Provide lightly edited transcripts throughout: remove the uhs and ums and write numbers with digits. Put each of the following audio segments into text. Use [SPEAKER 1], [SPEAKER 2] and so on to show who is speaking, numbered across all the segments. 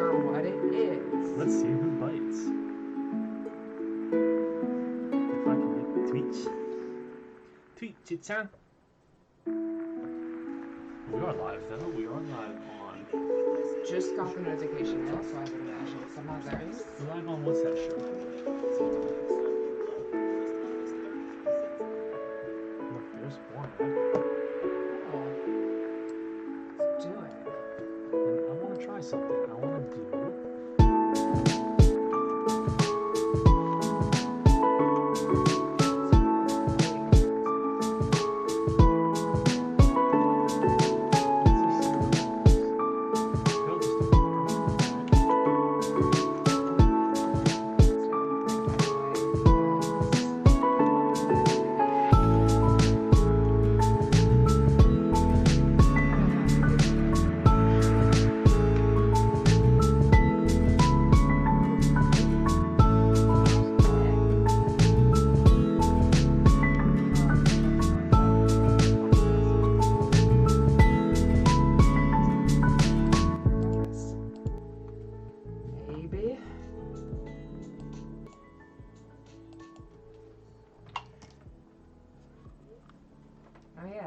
[SPEAKER 1] sure what it is.
[SPEAKER 2] Let's see who bites. If I can make tweets. Tweet it, son. We are live though. We are live on.
[SPEAKER 1] Just got the notification now, so I would imagine some others.
[SPEAKER 2] We're live on what's that show? Look, there's one.
[SPEAKER 1] Cool. Let's do it.
[SPEAKER 2] And I want to try something. I want to do.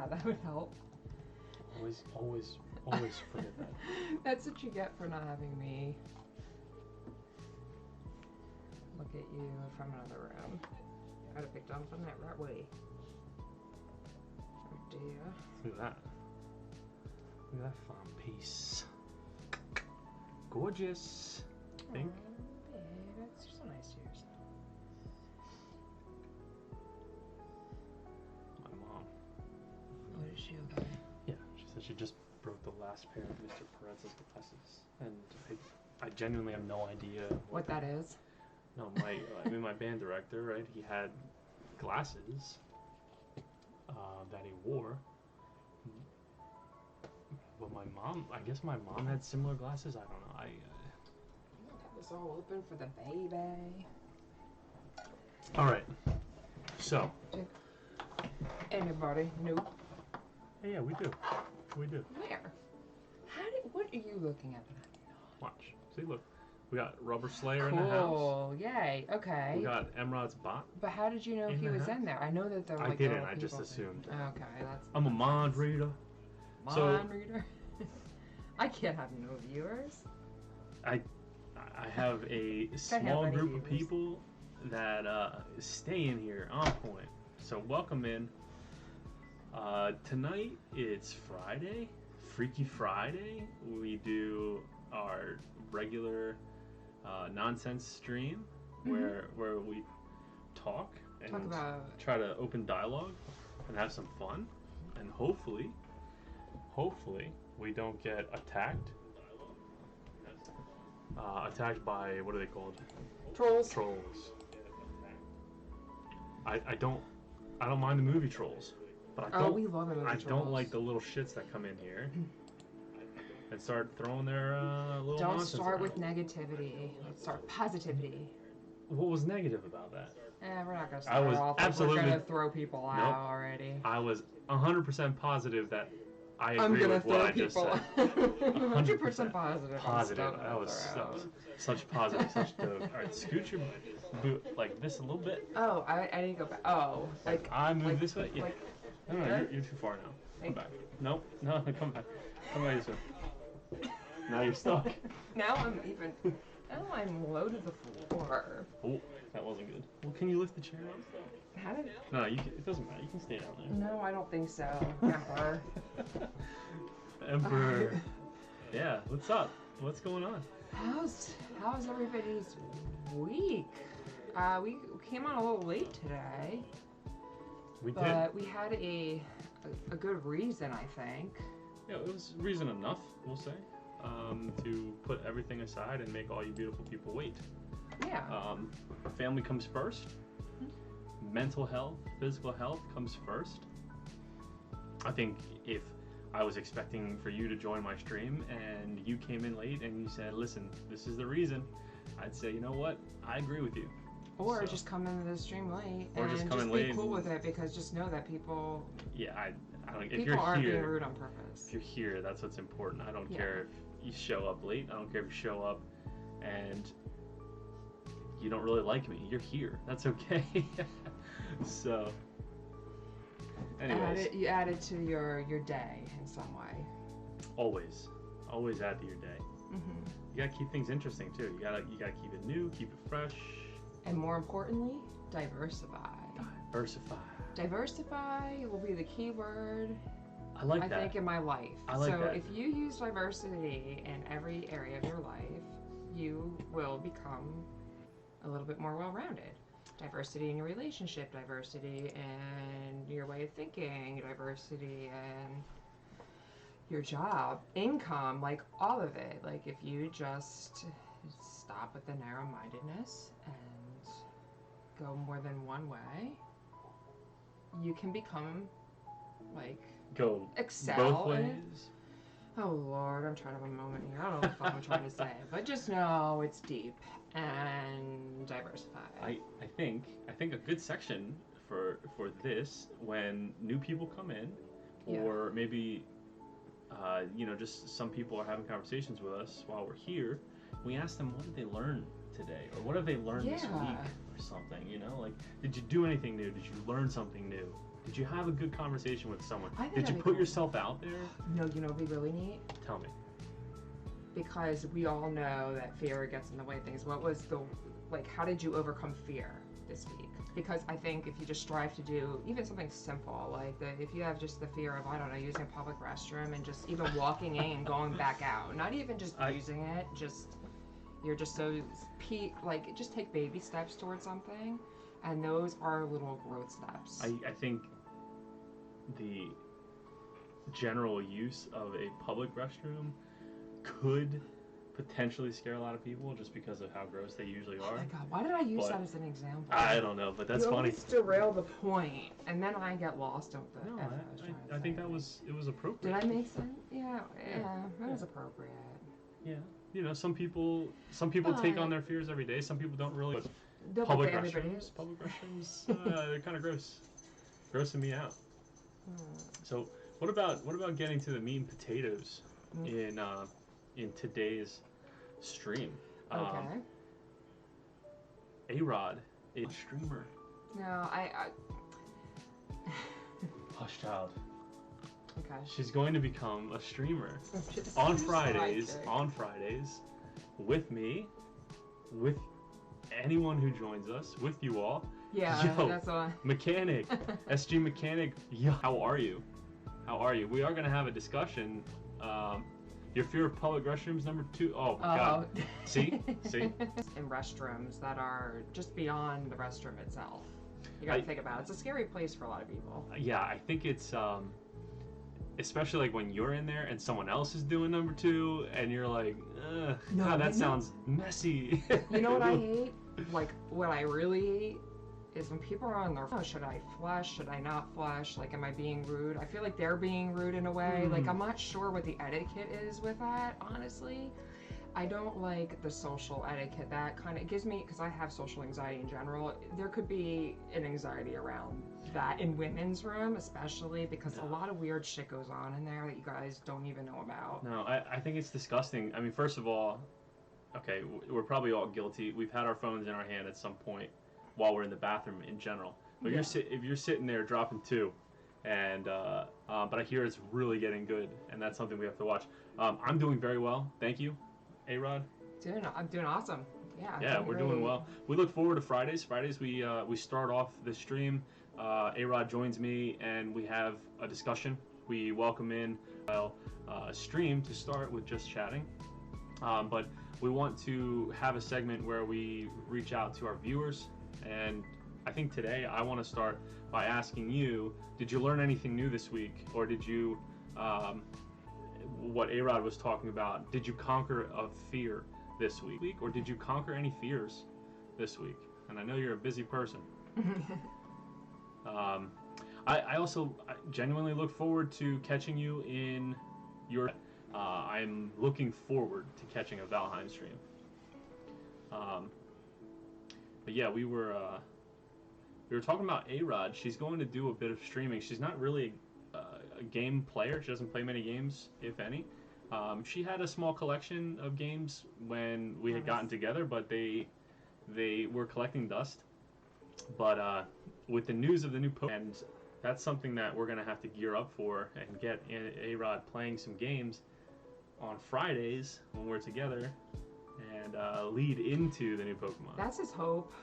[SPEAKER 1] That would help.
[SPEAKER 2] Always forget that.
[SPEAKER 1] That's what you get for not having me look at you from another room. I'd have picked up on that right way. Oh dear.
[SPEAKER 2] Look at that. Look at that fine piece. Gorgeous. I think.
[SPEAKER 1] Babe, that's so nice to yourself.
[SPEAKER 2] My mom.
[SPEAKER 1] What is she okay?
[SPEAKER 2] Yeah, she said she just broke the last pair of Mr. Perez's glasses, and I genuinely have no idea
[SPEAKER 1] What that is?
[SPEAKER 2] No, my band director, right? He had glasses that he wore, but my mom, I guess my mom had similar glasses. I don't know.
[SPEAKER 1] Got this all open for the baby.
[SPEAKER 2] All right. So.
[SPEAKER 1] Anybody? Nope.
[SPEAKER 2] Yeah, we do. We do.
[SPEAKER 1] Where? What are you looking at?
[SPEAKER 2] Watch. See, look. We got Rubber Slayer in the house.
[SPEAKER 1] Cool. Yay. Okay.
[SPEAKER 2] We got Emrod's bot.
[SPEAKER 1] But how did you know he was in there? I know that they're like.
[SPEAKER 2] I didn't. I
[SPEAKER 1] people
[SPEAKER 2] just assumed.
[SPEAKER 1] Okay, that's.
[SPEAKER 2] I'm a mind reader.
[SPEAKER 1] Mind reader. I can't have no viewers.
[SPEAKER 2] I have a small group of people that stay in here on point. So welcome in. Tonight it's Friday, Freaky Friday. We do our regular nonsense stream where we talk and try to open dialogue and have some fun, and hopefully we don't get attacked. Attacked by, what are they called?
[SPEAKER 1] Trolls.
[SPEAKER 2] Trolls. I don't mind the movie Trolls. But
[SPEAKER 1] we love
[SPEAKER 2] I don't like the little shits that come in here and start throwing their little
[SPEAKER 1] Don't
[SPEAKER 2] nonsense
[SPEAKER 1] start
[SPEAKER 2] around.
[SPEAKER 1] with negativity. Let's start positivity.
[SPEAKER 2] What was negative about that?
[SPEAKER 1] We're not gonna start off.
[SPEAKER 2] Absolutely.
[SPEAKER 1] We're gonna throw people out already.
[SPEAKER 2] I was 100% positive that I
[SPEAKER 1] I'm
[SPEAKER 2] agree
[SPEAKER 1] gonna
[SPEAKER 2] with what I just
[SPEAKER 1] people
[SPEAKER 2] said.
[SPEAKER 1] 100% positive.
[SPEAKER 2] Positive. That was such positive, such dope. All right, scoot your boot like this a little bit.
[SPEAKER 1] Oh, I need to go back. Oh, like
[SPEAKER 2] I move this way. Yeah.
[SPEAKER 1] Like,
[SPEAKER 2] No, you're too far now. Come back. Nope. No, come back. Come back this way. Now you're stuck.
[SPEAKER 1] Now I'm low to the floor.
[SPEAKER 2] Oh, that wasn't good. Well, can you lift the chair up?
[SPEAKER 1] How did?
[SPEAKER 2] No, it doesn't matter. You can stay down there.
[SPEAKER 1] No, I don't think so. Emperor.
[SPEAKER 2] Emperor. Yeah. What's up? What's going on?
[SPEAKER 1] How's everybody's week? We came on a little late today.
[SPEAKER 2] We did.
[SPEAKER 1] But we had a good reason, I think.
[SPEAKER 2] Yeah, it was reason enough, we'll say, to put everything aside and make all you beautiful people wait.
[SPEAKER 1] Yeah.
[SPEAKER 2] Family comes first. Mental health, physical health comes first. I think if I was expecting for you to join my stream and you came in late and you said, listen, this is the reason, I'd say, you know what, I agree with you.
[SPEAKER 1] Or just come into the stream late
[SPEAKER 2] or
[SPEAKER 1] and
[SPEAKER 2] just come in
[SPEAKER 1] be
[SPEAKER 2] late
[SPEAKER 1] cool with it, because just know that people.
[SPEAKER 2] Yeah, I don't. If
[SPEAKER 1] People
[SPEAKER 2] you're
[SPEAKER 1] aren't
[SPEAKER 2] here,
[SPEAKER 1] being rude on purpose.
[SPEAKER 2] if you're here, that's what's important. I don't care you show up late. I don't care if you show up and you don't really like me. You're here. That's okay. So, anyways.
[SPEAKER 1] You add it to your day in some way.
[SPEAKER 2] Always add to your day.
[SPEAKER 1] Mm-hmm.
[SPEAKER 2] You gotta keep things interesting too. You gotta keep it new, keep it fresh.
[SPEAKER 1] And more importantly, diversify. Diversify will be the key word.
[SPEAKER 2] I like that.
[SPEAKER 1] I think in my life.
[SPEAKER 2] I like that.
[SPEAKER 1] So if you use diversity in every area of your life, you will become a little bit more well-rounded. Diversity in your relationship, diversity in your way of thinking, diversity in your job, income, like all of it. Like if you just stop with the narrow-mindedness and go more than one way, you can become like excel
[SPEAKER 2] both ways.
[SPEAKER 1] Oh Lord, I'm trying to have a moment here. I don't know what the fuck I'm trying to say, but just know it's deep and diversify.
[SPEAKER 2] I think a good section for this, when new people come in, or maybe just some people are having conversations with us while we're here, we ask them, what did they learn today, or what have they learned this week, or something. Like, did you do anything new? Did you learn something new? Did you have a good conversation with someone? Did you put yourself out there?
[SPEAKER 1] No, it'd be really neat.
[SPEAKER 2] Tell me.
[SPEAKER 1] Because we all know that fear gets in the way of things. What was how did you overcome fear this week? Because I think if you just strive to do even something simple, if you have just the fear of, I don't know, using a public restroom and just even walking in and going back out, not even just using it, you're just so, just take baby steps towards something, and those are little growth steps.
[SPEAKER 2] I think the general use of a public restroom could potentially scare a lot of people just because of how gross they usually are.
[SPEAKER 1] Oh my God, why did I use that as an example?
[SPEAKER 2] I don't know, but that's funny.
[SPEAKER 1] You always derail the point, and then I get lost on the.
[SPEAKER 2] No, I think it was appropriate.
[SPEAKER 1] Did I make sense? Yeah, that was appropriate.
[SPEAKER 2] Yeah, some people take on their fears every day. Some people don't really. But public restrooms, they're kind of grossing me out. So what about getting to the meat and potatoes in today's stream?
[SPEAKER 1] Okay.
[SPEAKER 2] Arod, a streamer.
[SPEAKER 1] No, I
[SPEAKER 2] Hush, child.
[SPEAKER 1] Okay.
[SPEAKER 2] She's going to become a streamer on Fridays. With me, with anyone who joins us, with you all.
[SPEAKER 1] Yeah, that's all.
[SPEAKER 2] Mechanic, SG Mechanic. Yo, how are you? We are gonna have a discussion. Your fear of public restrooms, number 2. Oh my God. See.
[SPEAKER 1] In restrooms that are just beyond the restroom itself. You gotta think about it. It's a scary place for a lot of people.
[SPEAKER 2] Yeah, I think it's especially when you're in there and someone else is doing number 2, and you're like, God, that sounds messy.
[SPEAKER 1] You know what I hate? What I really hate is when people are on their phone. Should I flush? Should I not flush? Am I being rude? I feel like they're being rude in a way. I'm not sure what the etiquette is with that, honestly. I don't like the social etiquette. That kind of gives me, because I have social anxiety in general, there could be an anxiety around that in women's room, especially because a lot of weird shit goes on in there that you guys don't even know about.
[SPEAKER 2] No, I think it's disgusting. I mean, first of all, okay, we're probably all guilty. We've had our phones in our hand at some point while we're in the bathroom in general. But if you're sitting there dropping 2, and but I hear it's really getting good, and that's something we have to watch. I'm doing very well, thank you, Arod.
[SPEAKER 1] I'm doing awesome.
[SPEAKER 2] Yeah, we're doing well. We look forward to Fridays. Fridays we start off the stream. Arod joins me and we have a discussion. We welcome in a stream to start with just chatting, but we want to have a segment where we reach out to our viewers. And I think today I want to start by asking you, did you learn anything new this week? Or did you, what Arod was talking about, did you conquer a fear this week? Or did you conquer any fears this week? And I know you're a busy person. I also genuinely look forward to catching you in your... I'm looking forward to catching a Valheim stream. But yeah, we were talking about Arod. She's going to do a bit of streaming. She's not really a game player. She doesn't play many games, if any. She had a small collection of games when we had gotten together, but they were collecting dust. But with the news of the new Pokemon, and that's something that we're gonna have to gear up for and get Arod playing some games on Fridays when we're together, and lead into the new Pokemon.
[SPEAKER 1] That's his hope.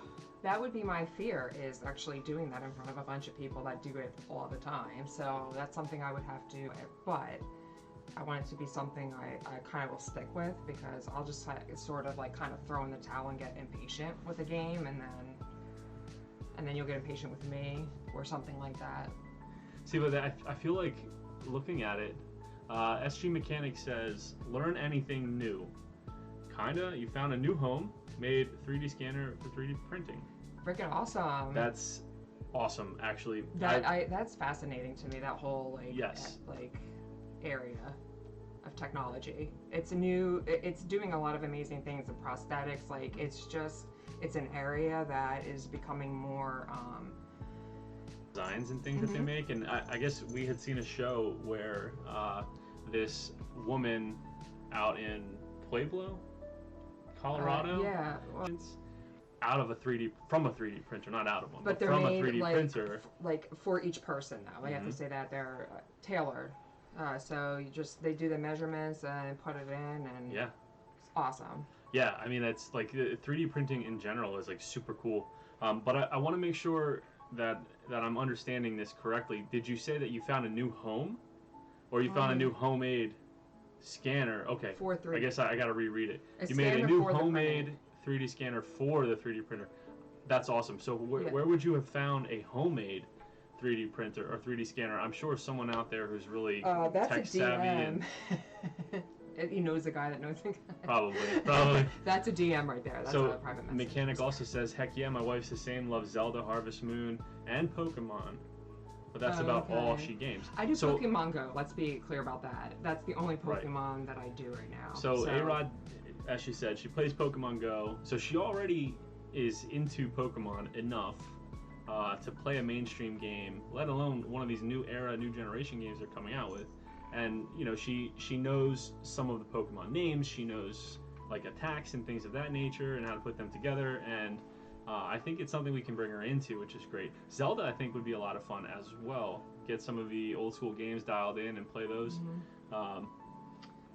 [SPEAKER 1] That would be my fear, is actually doing that in front of a bunch of people that do it all the time. So that's something I would have to, but I want it to be something I kind of will stick with, because I'll just sort of like kind of throw in the towel and get impatient with a game, and then you'll get impatient with me or something like that.
[SPEAKER 2] See, but I feel like looking at it, SG Mechanics says, learn anything new. Kinda, you found a new home, made 3D scanner for 3D printing.
[SPEAKER 1] Freaking awesome.
[SPEAKER 2] That's awesome, actually.
[SPEAKER 1] That's fascinating to me, that whole
[SPEAKER 2] yes.
[SPEAKER 1] Area of technology. It's doing a lot of amazing things in prosthetics. Like, it's an area that is becoming more
[SPEAKER 2] designs and things that they make. And I guess we had seen a show where this woman out in Pueblo, Colorado, out of from a 3D printer, not out of one, but from
[SPEAKER 1] made,
[SPEAKER 2] a 3D printer.
[SPEAKER 1] Like for each person though. I have to say that they're tailored. So they do the measurements and put it in, and
[SPEAKER 2] yeah,
[SPEAKER 1] it's awesome.
[SPEAKER 2] Yeah, I mean, that's like 3D printing in general is like super cool. But I want to make sure that I'm understanding this correctly. Did you say that you found a new home, or you found a new homemade scanner? Okay,
[SPEAKER 1] for 3D.
[SPEAKER 2] I guess I got to reread it. You made a new homemade 3D scanner for the 3D printer. That's awesome. So where would you have found a homemade 3D printer or 3D scanner? I'm sure someone out there who's really tech savvy and
[SPEAKER 1] he knows a guy that knows a guy.
[SPEAKER 2] Probably.
[SPEAKER 1] That's a DM right there. That's a private message.
[SPEAKER 2] Mechanic also says, heck yeah, my wife's the same, loves Zelda, Harvest Moon, and Pokemon. But that's about all she games.
[SPEAKER 1] I do Pokemon Go. Let's be clear about that. That's the only Pokemon that I do right now.
[SPEAKER 2] So Arod, as she said, she plays Pokemon Go. So she already is into Pokemon enough to play a mainstream game, let alone one of these new generation games they're coming out with. And you know, she knows some of the Pokemon names. She knows like attacks and things of that nature and how to put them together. And I think it's something we can bring her into, which is great. Zelda, I think, would be a lot of fun as well. Get some of the old school games dialed in and play those.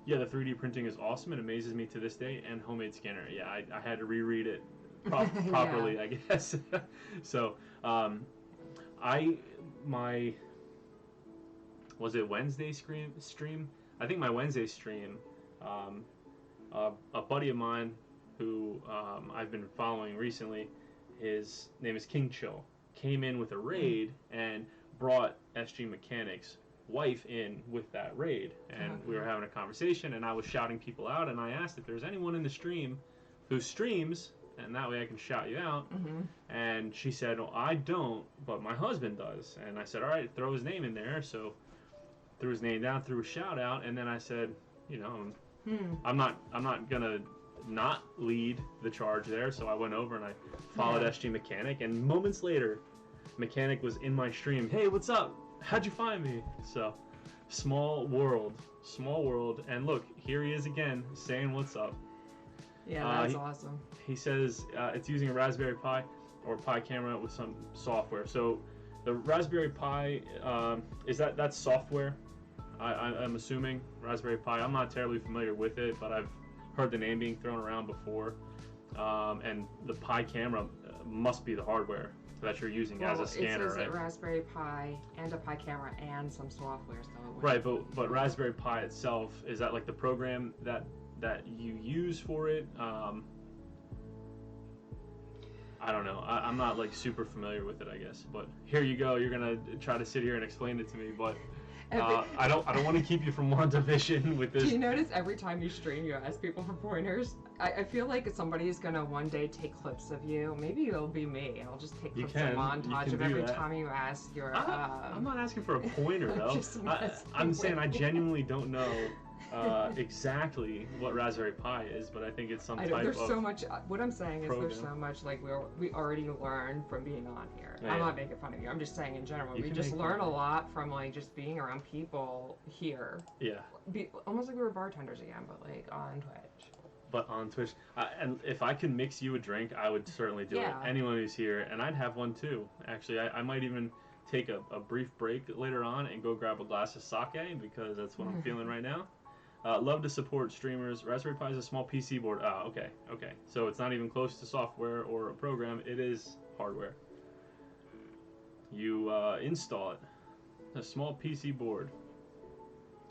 [SPEAKER 2] Yeah, the 3D printing is awesome. It amazes me to this day. And homemade scanner. Yeah, I had to reread it properly, I guess. So, was it Wednesday stream? I think my Wednesday stream, a buddy of mine who I've been following recently, his name is King Chill, came in with a raid and brought SG Mechanics' wife in with that raid. And we were having a conversation, and I was shouting people out, and I asked if there's anyone in the stream who streams, and that way I can shout you out. And she said, well, I don't, but my husband does. And I said, all right, throw his name in there. So threw his name down, threw a shout out, and then I said, you know, I'm not gonna not lead the charge there. So I went over and I followed SG Mechanic, and moments later, Mechanic was in my stream. Hey, what's up? How'd you find me? So small world, and look, here he is again saying what's up.
[SPEAKER 1] Yeah, that's awesome.
[SPEAKER 2] He says it's using a Raspberry Pi or Pi camera with some software. So the Raspberry Pi, that's software? I'm assuming Raspberry Pi. I'm not terribly familiar with it, but I've heard the name being thrown around before. And the Pi camera must be the hardware that you're using as a scanner,
[SPEAKER 1] it says
[SPEAKER 2] right?
[SPEAKER 1] A Raspberry Pi and a Pi camera and some software. So
[SPEAKER 2] right, but Raspberry Pi itself, is that like the program that you use for it? I don't know. I'm not like super familiar with it, I guess. But here you go. You're gonna try to sit here and explain it to me, but I don't want to keep you from WandaVision with this.
[SPEAKER 1] Do you notice every time you stream, you ask people for pointers? I feel like somebody is gonna one day take clips of you. Maybe it'll be me. I'll just take clips of montage of every time you ask your.
[SPEAKER 2] I'm not asking for a pointer though. I'm saying I genuinely don't know exactly what Raspberry Pi is, but I think it's some
[SPEAKER 1] I
[SPEAKER 2] type
[SPEAKER 1] know there's
[SPEAKER 2] of
[SPEAKER 1] so much. What I'm saying is
[SPEAKER 2] program.
[SPEAKER 1] there's so much like we already learned from being on here.
[SPEAKER 2] Yeah,
[SPEAKER 1] I'm
[SPEAKER 2] yeah.
[SPEAKER 1] not making fun of you. I'm just saying in general,
[SPEAKER 2] You
[SPEAKER 1] we
[SPEAKER 2] can
[SPEAKER 1] just
[SPEAKER 2] make
[SPEAKER 1] learn
[SPEAKER 2] fun.
[SPEAKER 1] a lot from like just being around people here.
[SPEAKER 2] Yeah.
[SPEAKER 1] Almost like we were bartenders again, but like on Twitch.
[SPEAKER 2] But on Twitch, and if I could mix you a drink, I would certainly do it.
[SPEAKER 1] Yeah.
[SPEAKER 2] Anyone who's here, and I'd have one too. Actually, I might even take a brief break later on and go grab a glass of sake because that's what I'm feeling right now. Love to support streamers. Raspberry Pi is a small PC board. Ah, okay. So it's not even close to software or a program. It is hardware. You install it. A small PC board.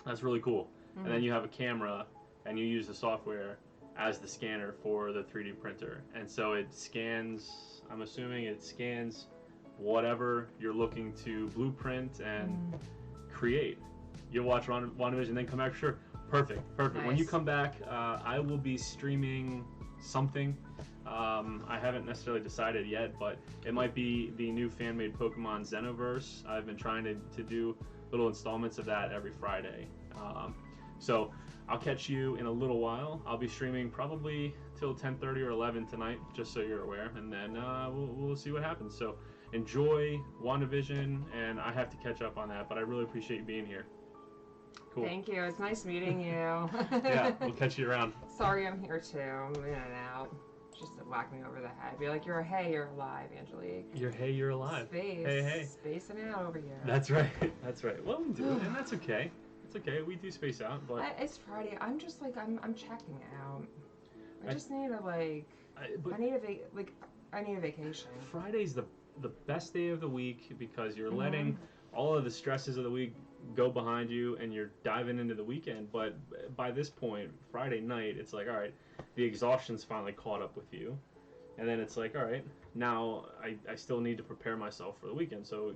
[SPEAKER 2] That's really cool. And then you have a camera, and you use the software as the scanner for the 3D printer. And so it scans, I'm assuming it scans whatever you're looking to blueprint and create. You'll watch WandaVision, then come back. Sure, perfect.
[SPEAKER 1] Nice.
[SPEAKER 2] When you come back, I will be streaming something. I haven't necessarily decided yet, but it might be the new fan-made Pokemon Xenoverse. I've been trying to do little installments of that every Friday. So I'll catch you in a little while. I'll be streaming probably till 10:30 or 11 tonight, just so you're aware, and then we'll see what happens. So enjoy WandaVision, and I have to catch up on that, but I really appreciate you being here. Cool.
[SPEAKER 1] Thank you. It's nice meeting you.
[SPEAKER 2] Yeah, we'll catch you around.
[SPEAKER 1] Sorry, I'm here too. I'm in and out. Just to whack me over the head. Be like, you're alive, Angelique.
[SPEAKER 2] You're alive.
[SPEAKER 1] Space.
[SPEAKER 2] Hey.
[SPEAKER 1] Spacing out over here.
[SPEAKER 2] That's right. Well, we do, and that's okay. It's okay. We do space out, but
[SPEAKER 1] It's Friday. I'm just like I'm checking out. I just need a
[SPEAKER 2] but
[SPEAKER 1] I need a vacation.
[SPEAKER 2] Friday's the best day of the week because you're letting all of the stresses of the week go behind you and you're diving into the weekend. But by this point, Friday night, it's like, all right, the exhaustion's finally caught up with you. And then it's like, all right, now I still need to prepare myself for the weekend. So,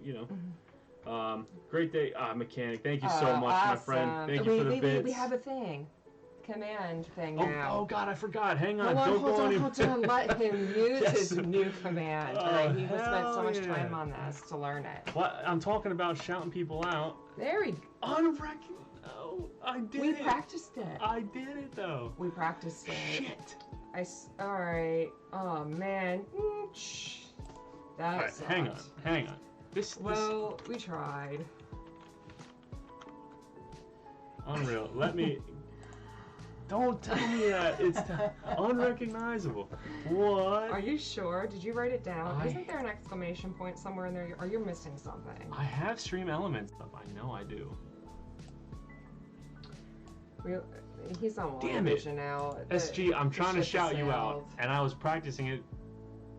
[SPEAKER 2] great day, Mechanic. Thank you so much,
[SPEAKER 1] awesome.
[SPEAKER 2] my friend. Thank you for the bits.
[SPEAKER 1] We have a command thing now.
[SPEAKER 2] Oh, God, I forgot. Hang on.
[SPEAKER 1] Hold on. Let him use his new command.
[SPEAKER 2] Oh,
[SPEAKER 1] All right, he spent so much
[SPEAKER 2] hell
[SPEAKER 1] time
[SPEAKER 2] yeah.
[SPEAKER 1] on this to learn it.
[SPEAKER 2] What? I'm talking about shouting people out.
[SPEAKER 1] There we go.
[SPEAKER 2] Oh, I did
[SPEAKER 1] We
[SPEAKER 2] it.
[SPEAKER 1] practiced it.
[SPEAKER 2] I did it, though.
[SPEAKER 1] We practiced it.
[SPEAKER 2] Shit.
[SPEAKER 1] All right. Oh, man. That
[SPEAKER 2] All right,
[SPEAKER 1] sucked.
[SPEAKER 2] hang on. This
[SPEAKER 1] We tried.
[SPEAKER 2] unreal. Let me. Don't tell me that. It's unrecognizable. What?
[SPEAKER 1] Are you sure? Did you write it down?
[SPEAKER 2] I-
[SPEAKER 1] Isn't there an exclamation point somewhere in there? Or you're missing something?
[SPEAKER 2] I have stream elements stuff. I know I do.
[SPEAKER 1] He's on
[SPEAKER 2] Damn it.
[SPEAKER 1] WandaVision now.
[SPEAKER 2] SG, I'm trying to
[SPEAKER 1] ship
[SPEAKER 2] shout you out,
[SPEAKER 1] sailed.
[SPEAKER 2] and I was practicing it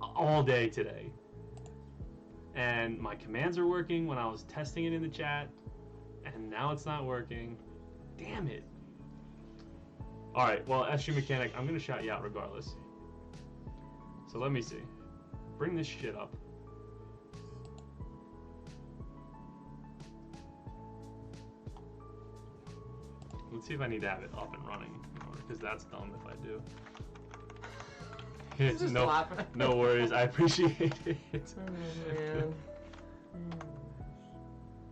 [SPEAKER 2] all day today. And my commands are working when I was testing it in the chat, and now it's not working. Damn it. Alright, well, SG Mechanic, I'm going to shout you out regardless. So let me see. Bring this shit up. Let's see if I need to have it up and running, because that's dumb if I do.
[SPEAKER 1] He's just laughing.
[SPEAKER 2] No worries, I appreciate it.
[SPEAKER 1] Oh, man.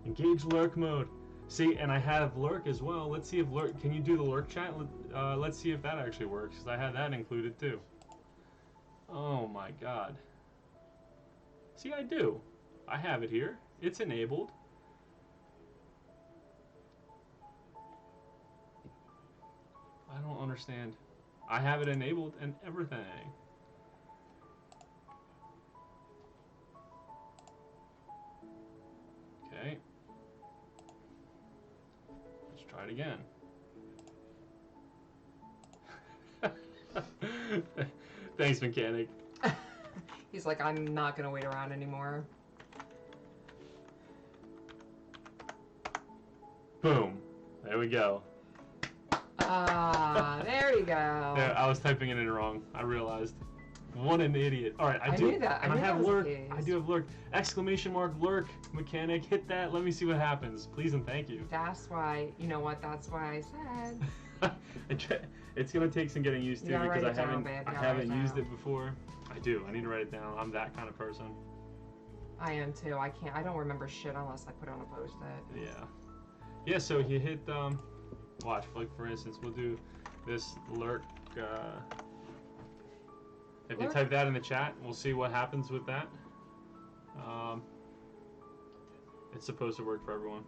[SPEAKER 2] Engage lurk mode. See, and I have lurk as well. Let's see if lurk. Can you do the lurk chat? Let's see if that actually works, because I had that included too. Oh my god. See, I do. I have it here. It's enabled. I don't understand. I have it enabled and everything. Okay. Let's try it again. Thanks, Mechanic.
[SPEAKER 1] He's like, I'm not going to wait around anymore.
[SPEAKER 2] Boom. There we go.
[SPEAKER 1] Ah, there you go.
[SPEAKER 2] There, I was typing it in wrong. I realized. What an idiot. All right, I do.
[SPEAKER 1] knew that. I
[SPEAKER 2] And I
[SPEAKER 1] knew that
[SPEAKER 2] have
[SPEAKER 1] was the
[SPEAKER 2] lurk.
[SPEAKER 1] case.
[SPEAKER 2] I do have lurk. Exclamation mark lurk. Mechanic, hit that. Let me see what happens. Please and thank you.
[SPEAKER 1] That's why, you know what? That's why I said.
[SPEAKER 2] It's gonna take some getting used to
[SPEAKER 1] You gotta
[SPEAKER 2] because
[SPEAKER 1] write
[SPEAKER 2] I
[SPEAKER 1] it down,
[SPEAKER 2] haven't
[SPEAKER 1] babe. You
[SPEAKER 2] I
[SPEAKER 1] gotta
[SPEAKER 2] haven't
[SPEAKER 1] write it
[SPEAKER 2] used
[SPEAKER 1] down.
[SPEAKER 2] it before. I do. I need to write it down. I'm that kind of person.
[SPEAKER 1] I am too. I can't. I don't remember shit unless I put it on a post-it.
[SPEAKER 2] Yeah. Yeah. So you hit Watch, like for instance, we'll do this lurk. If you
[SPEAKER 1] Lurk.
[SPEAKER 2] type that in the chat, we'll see what happens with that. It's supposed to work for everyone.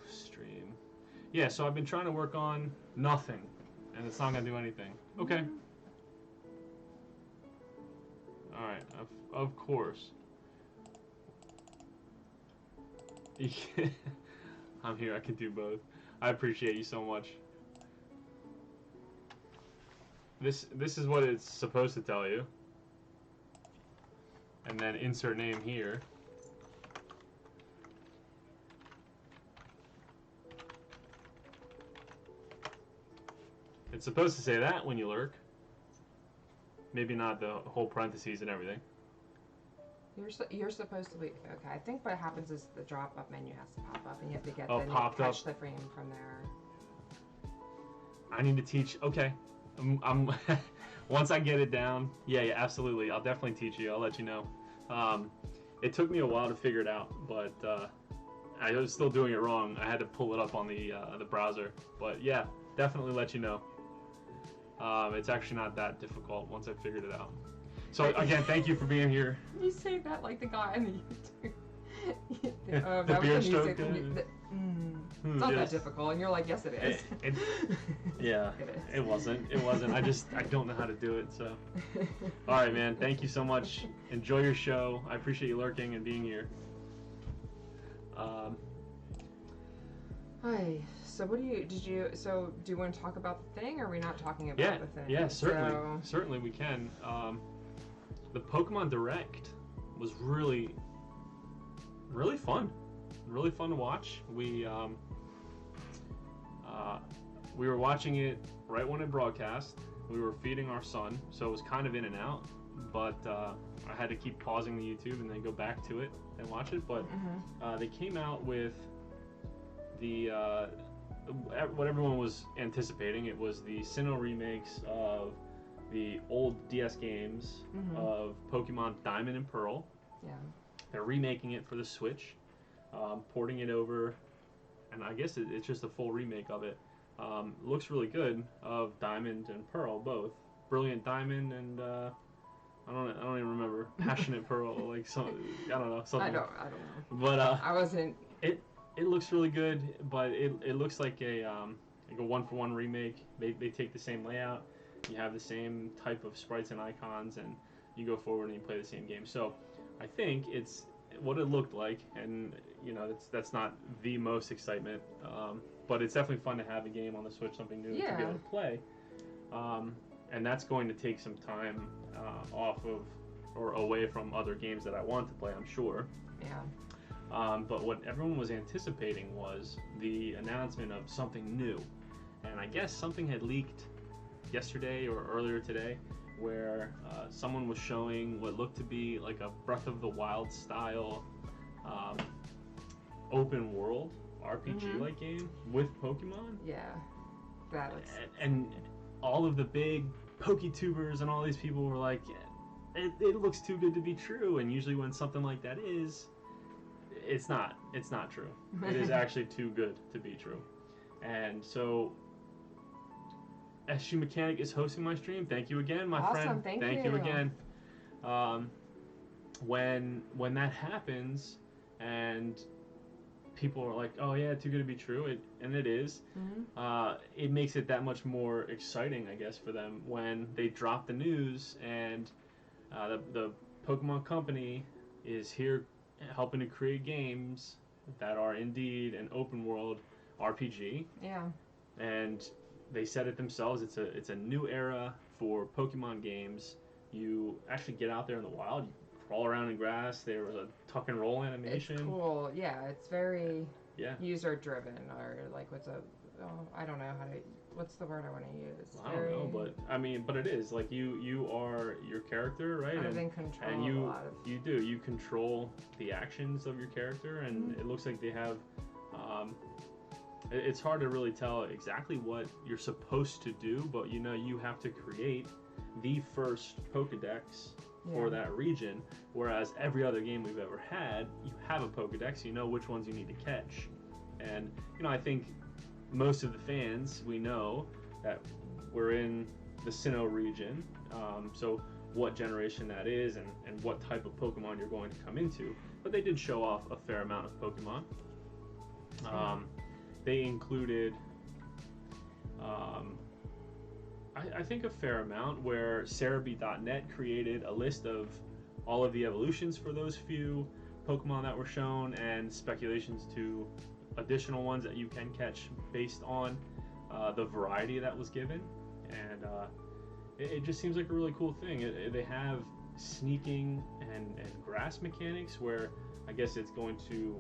[SPEAKER 2] Stream. Yeah, so I've been trying to work on nothing, and it's not gonna do anything. Okay. All right. Of course. I'm here. I can do both. I appreciate you so much. This is what it's supposed to tell you. And then insert name here. It's supposed to say that when you lurk. Maybe not the whole parentheses and everything.
[SPEAKER 1] You're supposed to be okay. I think what happens is the drop-up menu has to pop up, and you have to get catch the frame from there.
[SPEAKER 2] I need to teach. Okay, I'm once I get it down. Yeah, absolutely. I'll definitely teach you. I'll let you know. It took me a while to figure it out, but I was still doing it wrong. I had to pull it up on the browser. But yeah, definitely let you know. It's actually not that difficult once I figured it out. So again, thank you for being here.
[SPEAKER 1] You say that like the guy in the YouTube.
[SPEAKER 2] The beer stroke.
[SPEAKER 1] It's not that difficult, and you're like, yes, it is.
[SPEAKER 2] Yeah, it wasn't. It wasn't. I don't know how to do it. So, all right, man. Thank you so much. Enjoy your show. I appreciate you lurking and being here.
[SPEAKER 1] Hi. So what do you want to talk about the thing, or are we not talking about the thing?
[SPEAKER 2] Yeah, certainly. Certainly we can. The Pokemon Direct was really fun. Really fun to watch. We were watching it right when it broadcast. We were feeding our son, so it was kind of in and out. But I had to keep pausing the YouTube and then go back to it and watch it. But they came out with the what everyone was anticipating. It was the Sinnoh remakes of the old DS games of Pokemon Diamond and Pearl.
[SPEAKER 1] Yeah.
[SPEAKER 2] They're remaking it for the Switch, porting it over, and I guess it's just a full remake of it. Looks really good, of Diamond and Pearl both. Brilliant Diamond and I don't even remember. Passionate Pearl, like I don't know something.
[SPEAKER 1] I don't know.
[SPEAKER 2] But
[SPEAKER 1] I wasn't.
[SPEAKER 2] It looks really good, but it looks like a one-for-one remake. They take the same layout. You have the same type of sprites and icons, and you go forward and you play the same game. So I think it's what it looked like, and that's not the most excitement, but it's definitely fun to have a game on the Switch, something new to be able to play. And that's going to take some time off of or away from other games that I want to play, I'm sure.
[SPEAKER 1] Yeah.
[SPEAKER 2] But what everyone was anticipating was the announcement of something new, and I guess something had leaked yesterday or earlier today, where someone was showing what looked to be like a Breath of the Wild style open world RPG-like game with Pokemon.
[SPEAKER 1] Yeah, that looks.
[SPEAKER 2] And all of the big PokeTubers and all these people were like, it looks too good to be true. And usually when something like that is, it's not true. It is actually too good to be true. And so SG Mechanic is hosting my stream. Thank you again, my friend.
[SPEAKER 1] Awesome, thank you.
[SPEAKER 2] You again. When that happens and people are like, oh yeah, too good to be true, and it is, it makes it that much more exciting, I guess, for them when they drop the news and the Pokemon Company is here helping to create games that are indeed an open world RPG.
[SPEAKER 1] Yeah. And
[SPEAKER 2] they said it themselves. It's a new era for Pokemon games. You actually get out there in the wild. You crawl around in grass. There was a tuck and roll animation.
[SPEAKER 1] It's cool. Yeah, it's very user driven, or like I don't know what's the word I want to use.
[SPEAKER 2] Well, I don't know, but it is like you are your character, right?
[SPEAKER 1] And
[SPEAKER 2] you control the actions of your character, and it looks like they have. It's hard to really tell exactly what you're supposed to do, but you have to create the first Pokedex for that region, whereas every other game we've ever had, you have a Pokedex, you know which ones you need to catch, And I think most of the fans, we know that we're in the Sinnoh region, so what generation that is and what type of Pokemon you're going to come into. But they did show off a fair amount of Pokemon. They included, I think, a fair amount, where Cerebi.net created a list of all of the evolutions for those few Pokemon that were shown, and speculations to additional ones that you can catch based on the variety that was given. And it just seems like a really cool thing. They have sneaking and grass mechanics, where I guess it's going to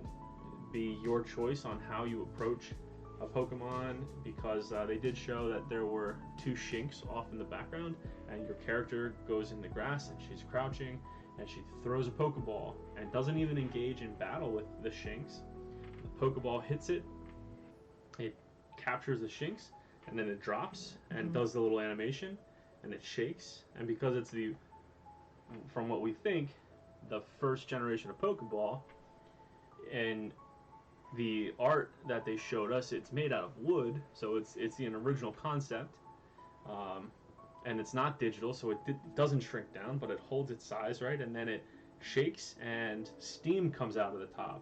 [SPEAKER 2] be your choice on how you approach a Pokemon, because they did show that there were 2 Shinx off in the background, and your character goes in the grass and she's crouching and she throws a Pokeball and doesn't even engage in battle with the Shinx. The Pokeball hits it, it captures the Shinx, and then it drops and does the little animation, and it shakes. And because it's from what we think, the first generation of Pokeball, and the art that they showed us, it's made out of wood, so it's an original concept, and it's not digital, so it doesn't shrink down, but it holds its size, right? And then it shakes and steam comes out of the top.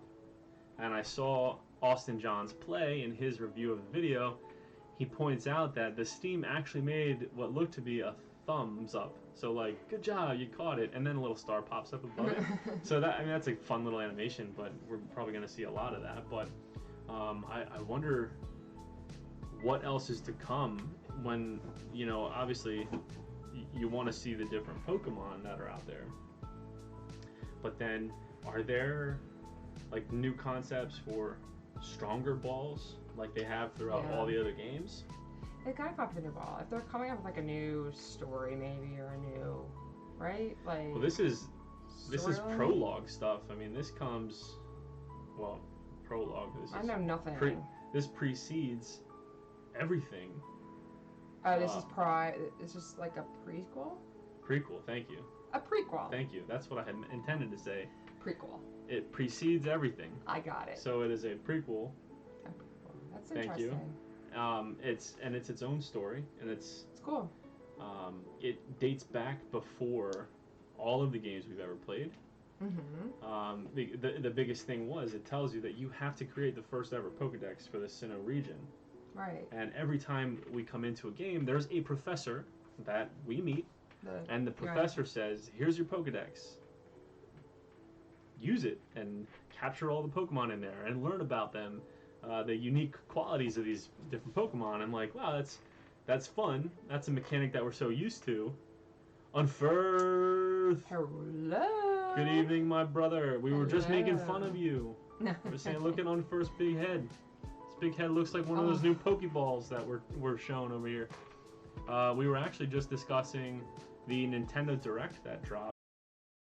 [SPEAKER 2] And I saw Austin Johns play in his review of the video. He points out that the steam actually made what looked to be a thumbs up. So like, good job, you caught it, and then a little star pops up above it. So that's a fun little animation, but we're probably going to see a lot of that. But I wonder what else is to come when, obviously you want to see the different Pokemon that are out there. But then, are there like new concepts for stronger balls like they have throughout all the other games?
[SPEAKER 1] They gotta come up with a new ball. If they're coming up with like a new story, maybe, or a new, right? Like.
[SPEAKER 2] Well, this is prologue stuff. I mean, this comes, prologue.
[SPEAKER 1] I know nothing.
[SPEAKER 2] This precedes everything.
[SPEAKER 1] Oh, this is just like a prequel.
[SPEAKER 2] Prequel. Thank you.
[SPEAKER 1] A prequel.
[SPEAKER 2] Thank you. That's what I had intended to say.
[SPEAKER 1] Prequel.
[SPEAKER 2] It precedes everything.
[SPEAKER 1] I got it.
[SPEAKER 2] So it is a prequel.
[SPEAKER 1] A prequel. That's
[SPEAKER 2] Thank
[SPEAKER 1] interesting.
[SPEAKER 2] you. It's its own story, and it's
[SPEAKER 1] cool.
[SPEAKER 2] It dates back before all of the games we've ever played. The biggest thing was, it tells you that you have to create the first ever Pokedex for the Sinnoh region.
[SPEAKER 1] Right.
[SPEAKER 2] And every time we come into a game, there's a professor that we meet, and the professor says, "Here's your Pokedex. Use it and capture all the Pokemon in there and learn about them, the unique qualities of these different Pokemon." I'm like, wow, that's fun. That's a mechanic that we're so used to. Unfirth.
[SPEAKER 1] Hello.
[SPEAKER 2] Good evening, my brother. We were just making fun of you. We're saying, look at Unfirth's big head. His big head looks like one of those new Pokeballs that were shown over here. We were actually just discussing the Nintendo Direct that dropped